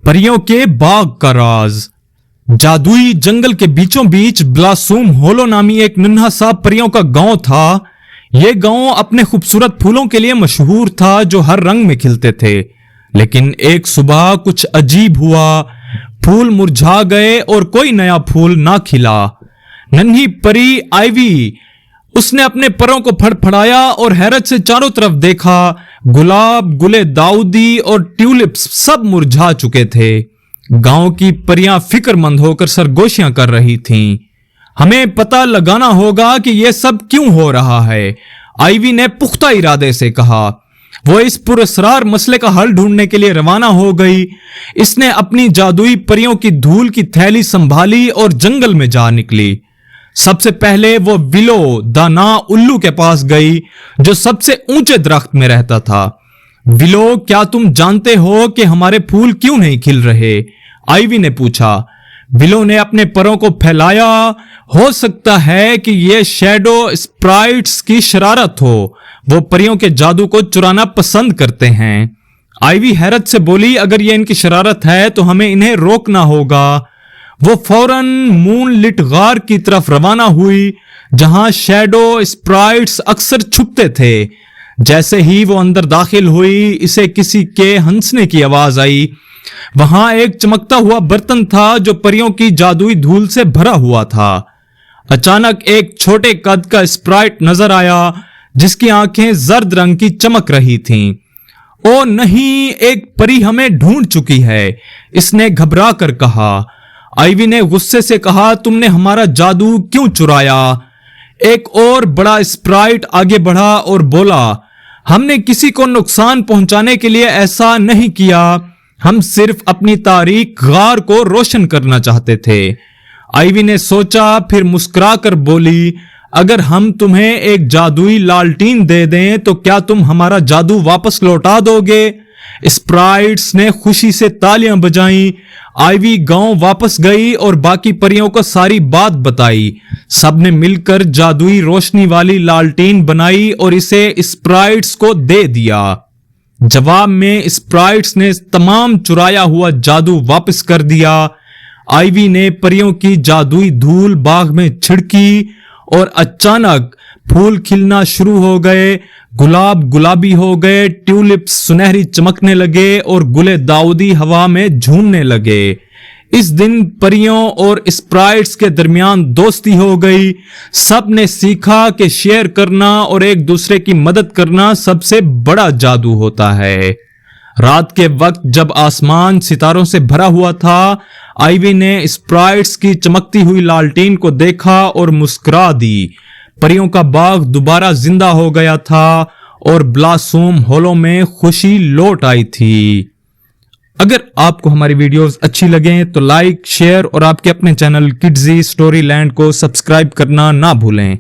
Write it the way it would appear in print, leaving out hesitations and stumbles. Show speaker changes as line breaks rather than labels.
परियों के बाग का राज। जादुई जंगल के बीचों बीच ब्लॉसम होलो नामी एक नन्हा सा परियों का गांव था। यह गांव अपने खूबसूरत फूलों के लिए मशहूर था जो हर रंग में खिलते थे। लेकिन एक सुबह कुछ अजीब हुआ। फूल मुरझा गए और कोई नया फूल ना खिला। नन्ही परी आइवी, उसने अपने परों को फड़फड़ाया और हैरत से चारों तरफ देखा। गुलाब, गुले दाऊदी और ट्यूलिप्स सब मुरझा चुके थे। गांव की परियां फिक्रमंद होकर सरगोशियां कर रही थीं। हमें पता लगाना होगा कि यह सब क्यों हो रहा है, आइवी ने पुख्ता इरादे से कहा। वो इस पुरस्कार मसले का हल ढूंढने के लिए रवाना हो गई। इसने अपनी जादुई परियों की धूल की थैली संभाली और जंगल में जा निकली। सबसे पहले वो विलो दाना उल्लू के पास गई जो सबसे ऊंचे दरख्त में रहता था। विलो, क्या तुम जानते हो कि हमारे फूल क्यों नहीं खिल रहे? आइवी ने पूछा। विलो ने अपने परों को फैलाया। हो सकता है कि यह शैडो स्प्राइट्स की शरारत हो। वो परियों के जादू को चुराना पसंद करते हैं। आइवी हैरत से बोली, अगर ये इनकी शरारत है तो हमें इन्हें रोकना होगा। वो फौरन मूनलिट गार की तरफ रवाना हुई जहां शैडो स्प्राइट्स अक्सर छुपते थे। जैसे ही वो अंदर दाखिल हुई, इसे किसी के हंसने की आवाज आई। वहां एक चमकता हुआ बर्तन था जो परियों की जादुई धूल से भरा हुआ था। अचानक एक छोटे कद का स्प्राइट नजर आया जिसकी आंखें जर्द रंग की चमक रही थीं। ओ नहीं, एक परी हमें ढूंढ चुकी है, इसने घबरा कर कहा। आइवी ने गुस्से से कहा, तुमने हमारा जादू क्यों चुराया? एक और बड़ा स्प्राइट आगे बढ़ा और बोला, हमने किसी को नुकसान पहुंचाने के लिए ऐसा नहीं किया। हम सिर्फ अपनी तारीख गार को रोशन करना चाहते थे। आइवी ने सोचा, फिर मुस्कुरा कर बोली, अगर हम तुम्हें एक जादुई लालटीन दे दें तो क्या तुम हमारा जादू वापस लौटा दोगे? स्प्राइट्स ने खुशी से तालियां बजाईं। आइवी गांव वापस गई और बाकी परियों को सारी बात बताई। सबने मिलकर जादुई रोशनी वाली लालटीन बनाई और इसे स्प्राइट्स को दे दिया। जवाब में स्प्राइट्स ने तमाम चुराया हुआ जादू वापस कर दिया। आइवी ने परियों की जादुई धूल बाग में छिड़की और अचानक फूल खिलना शुरू हो गए। गुलाब गुलाबी हो गए, ट्यूलिप्स सुनहरी चमकने लगे और गुले दाऊदी हवा में झूमने लगे। इस दिन परियों और स्प्राइट्स के दरमियान दोस्ती हो गई। सब ने सीखा कि शेयर करना और एक दूसरे की मदद करना सबसे बड़ा जादू होता है। रात के वक्त जब आसमान सितारों से भरा हुआ था, आइवी ने स्प्राइट्स की चमकती हुई लालटीन को देखा और मुस्कुरा दी। परियों का बाग दोबारा जिंदा हो गया था और ब्लॉसम होलो में खुशी लौट आई थी। अगर आपको हमारी वीडियोस अच्छी लगे तो लाइक, शेयर और आपके अपने चैनल किड्जी स्टोरी लैंड को सब्सक्राइब करना ना भूलें।